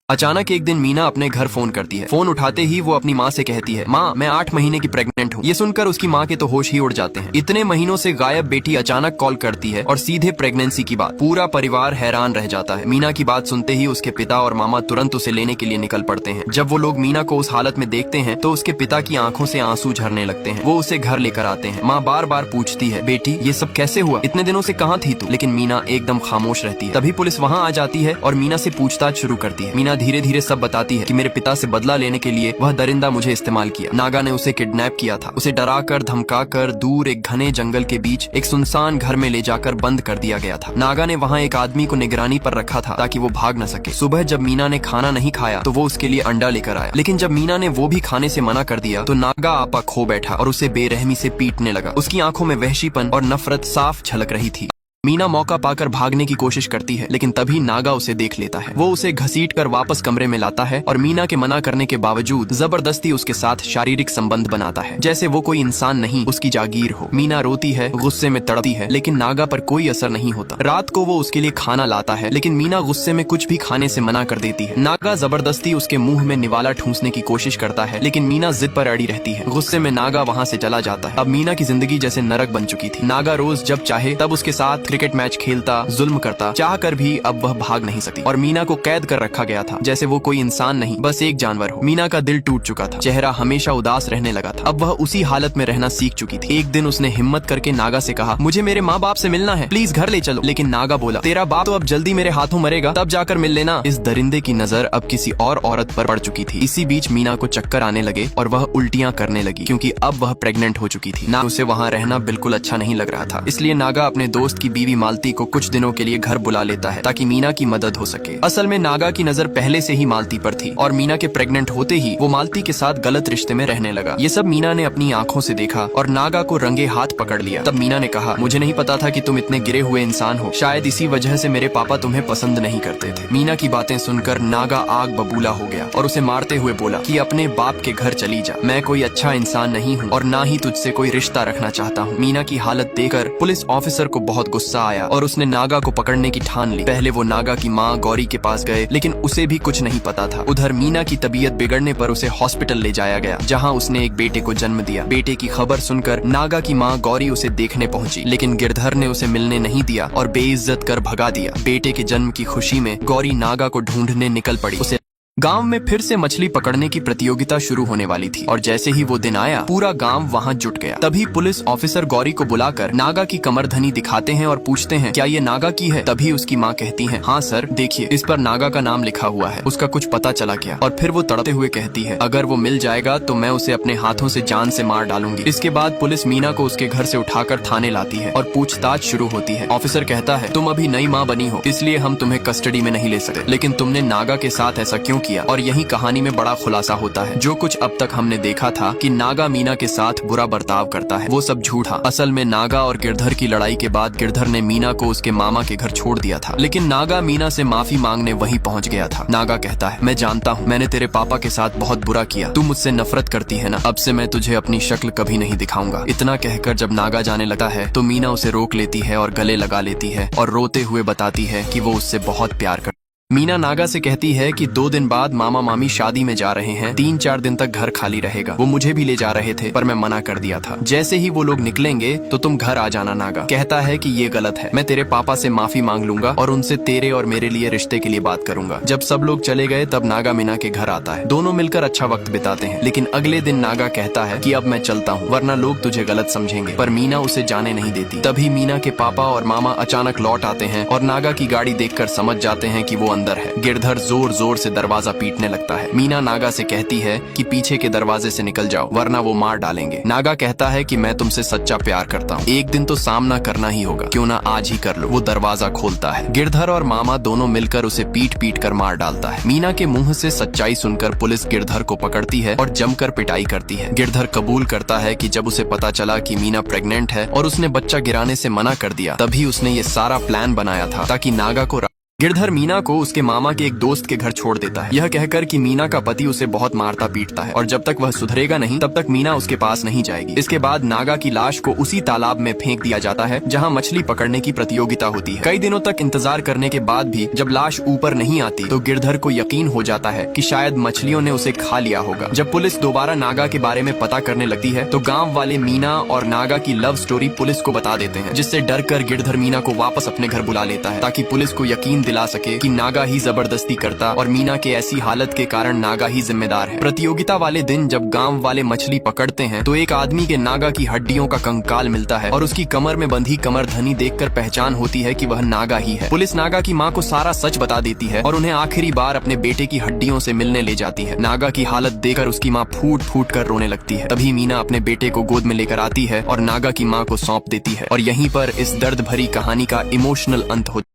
अचानक एक दिन मीना अपने घर फोन करती है। फोन उठाते ही वो अपनी माँ से कहती है, माँ मैं 8 महीने की प्रेग्नेंट हूँ। ये सुनकर उसकी माँ के तो होश ही उड़ जाते हैं। इतने महीनों से गायब बेटी अचानक कॉल करती है और सीधे प्रेगनेंसी की बात। पूरा परिवार हैरान रह जाता है। मीना की बात सुनते ही उसके पिता और मामा तुरंत उसे लेने के लिए निकल पड़ते हैं। जब वो लोग मीना को उस हालत में देखते हैं तो उसके पिता की आंखों से आंसू झरने लगते हैं। वो उसे घर लेकर आते हैं। माँ बार बार पूछती है, बेटी ये सब कैसे हुआ, इतने दिनों से कहाँ थी तू? लेकिन मीना एकदम खामोश रहती है। तभी पुलिस वहाँ आ जाती है और मीना से पूछताछ शुरू करती है। मीना धीरे धीरे सब बताती है कि मेरे पिता से बदला लेने के लिए वह दरिंदा मुझे इस्तेमाल किया। नागा ने उसे किडनैप किया था। उसे डराकर धमकाकर दूर एक घने जंगल के बीच एक सुनसान घर में ले जाकर बंद कर दिया गया था। नागा ने वहाँ एक आदमी को निगरानी पर रखा था ताकि वो भाग न सके। सुबह जब मीना ने खाना नहीं खाया तो वो उसके लिए अंडा लेकर आया, लेकिन जब मीना ने वो भी खाने से मना कर दिया तो नागा आपा खो बैठा और उसे बेरहमी से पीटने लगा। उसकी आंखों में वहशीपन और नफरत साफ झलक रही थी। मीना मौका पाकर भागने की कोशिश करती है, लेकिन तभी नागा उसे देख लेता है। वो उसे घसीटकर वापस कमरे में लाता है और मीना के मना करने के बावजूद जबरदस्ती उसके साथ शारीरिक संबंध बनाता है, जैसे वो कोई इंसान नहीं उसकी जागीर हो। मीना रोती है, गुस्से में तड़पती है, लेकिन नागा पर कोई असर नहीं होता। रात को वो उसके लिए खाना लाता है, लेकिन मीना गुस्से में कुछ भी खाने से मना कर देती है। नागा जबरदस्ती उसके मुंह में निवाला ठूंसने की कोशिश करता है, लेकिन मीना जिद पर अड़ी रहती है। गुस्से में नागा वहाँ से चला जाता है। अब मीना की जिंदगी जैसे नरक बन चुकी थी। नागा रोज जब चाहे तब उसके साथ क्रिकेट मैच खेलता, जुल्म करता, चाह कर भी अब वह भाग नहीं सकती और मीना को कैद कर रखा गया था, जैसे वो कोई इंसान नहीं बस एक जानवर हो। मीना का दिल टूट चुका था, चेहरा हमेशा उदास रहने लगा था। अब वह उसी हालत में रहना सीख चुकी थी। एक दिन उसने हिम्मत करके नागा से कहा, मुझे मेरे माँ बाप से मिलना है, प्लीज घर ले चलो। लेकिन नागा बोला, तेरा बाप तो अब जल्दी मेरे हाथों मरेगा, तब जाकर मिल लेना। इस दरिंदे की नजर अब किसी और औरत पर पड़ चुकी थी। इसी बीच मीना को चक्कर आने लगे और वह उल्टियां करने लगी, क्योंकि अब वह प्रेग्नेंट हो चुकी थी। ना उसे वहाँ रहना बिल्कुल अच्छा नहीं लग रहा था। इसलिए नागा अपने दोस्त की बीवी मालती को कुछ दिनों के लिए घर बुला लेता है ताकि मीना की मदद हो सके। असल में नागा की नजर पहले से ही मालती पर थी और मीना के प्रेग्नेंट होते ही वो मालती के साथ गलत रिश्ते में रहने लगा। ये सब मीना ने अपनी आंखों से देखा और नागा को रंगे हाथ पकड़ लिया। तब मीना ने कहा, मुझे नहीं पता था कि तुम इतने गिरे हुए इंसान हो, शायद इसी वजह से मेरे पापा तुम्हें पसंद नहीं करते थे। मीना की बातें सुनकर नागा आग बबूला हो गया और उसे मारते हुए बोला कि अपने बाप के घर चली जा, मैं कोई अच्छा इंसान नहीं हूँ और ना ही तुझसे कोई रिश्ता रखना चाहता हूँ। मीना की हालत देखकर पुलिस ऑफिसर को बहुत गुस्सा आया और उसने नागा को पकड़ने की ठान ली। पहले वो नागा की माँ गौरी के पास गए, लेकिन उसे भी कुछ नहीं पता था। उधर मीना की तबीयत बिगड़ने पर उसे हॉस्पिटल ले जाया गया, जहाँ उसने एक बेटे को जन्म दिया। बेटे की खबर सुनकर नागा की माँ गौरी उसे देखने पहुंची, लेकिन गिरधर ने उसे मिलने नहीं दिया और बेइज्जत कर भगा दिया। बेटे के जन्म की खुशी में गौरी नागा को ढूंढने निकल पड़ी। उसे गांव में फिर से मछली पकड़ने की प्रतियोगिता शुरू होने वाली थी और जैसे ही वो दिन आया पूरा गांव वहां जुट गया। तभी पुलिस ऑफिसर गौरी को बुलाकर नागा की कमरधनी दिखाते हैं और पूछते हैं, क्या ये नागा की है? तभी उसकी माँ कहती है, हाँ सर, देखिए इस पर नागा का नाम लिखा हुआ है, उसका कुछ पता चला क्या? और फिर वो तड़पते हुए कहती है, अगर वो मिल जाएगा तो मैं उसे अपने हाथों से जान से मार डालूंगी। इसके बाद पुलिस मीना को उसके घर से उठाकर थाने लाती है और पूछताछ शुरू होती है। ऑफिसर कहता है, तुम अभी नई माँ बनी हो, इसलिए हम तुम्हें कस्टडी में नहीं ले सकते, लेकिन तुमने नागा के साथ ऐसा क्यों किया? और यही कहानी में बड़ा खुलासा होता है। जो कुछ अब तक हमने देखा था कि नागा मीना के साथ बुरा बर्ताव करता है, वो सब झूठा। असल में नागा और गिरधर की लड़ाई के बाद गिरधर ने मीना को उसके मामा के घर छोड़ दिया था, लेकिन नागा मीना से माफी मांगने वहीं पहुंच गया था। नागा कहता है, मैं जानता हूँ मैंने तेरे पापा के साथ बहुत बुरा किया, तू मुझसे नफरत करती है ना, अब से मैं तुझे अपनी शक्ल कभी नहीं दिखाऊंगा। इतना कहकर जब नागा जाने लगता है तो मीना उसे रोक लेती है और गले लगा लेती है और रोते हुए बताती है कि वो उससे बहुत प्यार करती है। मीना नागा से कहती है कि 2 दिन बाद मामा मामी शादी में जा रहे हैं, 3-4 दिन तक घर खाली रहेगा। वो मुझे भी ले जा रहे थे पर मैं मना कर दिया था। जैसे ही वो लोग निकलेंगे तो तुम घर आ जाना। नागा कहता है कि ये गलत है, मैं तेरे पापा से माफी मांग लूंगा और उनसे तेरे और मेरे लिए रिश्ते के लिए बात करूंगा। जब सब लोग चले गए तब नागा मीना के घर आता है। दोनों मिलकर अच्छा वक्त बिताते हैं, लेकिन अगले दिन नागा कहता है कि अब मैं चलता हूँ वरना लोग तुझे गलत समझेंगे, पर मीना उसे जाने नहीं देती। तभी मीना के पापा और मामा अचानक लौट आते हैं और नागा की गाड़ी देखकर समझ जाते हैं कि वो अंदर है। गिरधर जोर जोर से दरवाजा पीटने लगता है। मीना नागा से कहती है कि पीछे के दरवाजे से निकल जाओ वरना वो मार डालेंगे। नागा कहता है कि मैं तुमसे सच्चा प्यार करता हूँ, एक दिन तो सामना करना ही होगा, क्यों ना आज ही कर लो। वो दरवाजा खोलता है। गिरधर और मामा दोनों मिलकर उसे पीट पीट कर मार डालता है। मीना के मुंह से सच्चाई सुनकर पुलिस गिरधर को पकड़ती है और जमकर पिटाई करती है। गिरधर कबूल करता है कि जब उसे पता चला कि मीना प्रेग्नेंट है और उसने बच्चा गिराने से मना कर दिया, तभी उसने ये सारा प्लान बनाया था ताकि नागा को गिरधर मीना को उसके मामा के एक दोस्त के घर छोड़ देता है, यह कहकर कि मीना का पति उसे बहुत मारता पीटता है और जब तक वह सुधरेगा नहीं तब तक मीना उसके पास नहीं जाएगी। इसके बाद नागा की लाश को उसी तालाब में फेंक दिया जाता है जहां मछली पकड़ने की प्रतियोगिता होती है। कई दिनों तक इंतजार करने के बाद भी जब लाश ऊपर नहीं आती तो गिरधर को यकीन हो जाता है कि शायद मछलियों ने उसे खा लिया होगा। जब पुलिस दोबारा नागा के बारे में पता करने लगती है तो गाँव वाले मीना और नागा की लव स्टोरी पुलिस को बता देते हैं, जिससे डर कर गिरधर मीना को वापस अपने घर बुला लेता है ताकि पुलिस को यकीन दिला सके कि नागा ही जबरदस्ती करता और मीना के ऐसी हालत के कारण नागा ही जिम्मेदार है। प्रतियोगिता वाले दिन जब गांव वाले मछली पकड़ते हैं तो एक आदमी के नागा की हड्डियों का कंकाल मिलता है और उसकी कमर में बंधी कमरधनी देखकर पहचान होती है कि वह नागा ही है। पुलिस नागा की मां को सारा सच बता देती है और उन्हें आखिरी बार अपने बेटे की हड्डियों से मिलने ले जाती है। नागा की हालत देखकर उसकी मां फूट फूट कर रोने लगती है। तभी मीना अपने बेटे को गोद में लेकर आती है और नागा की मां को सौंप देती है और यहीं पर इस दर्द भरी कहानी का इमोशनल अंत होता है।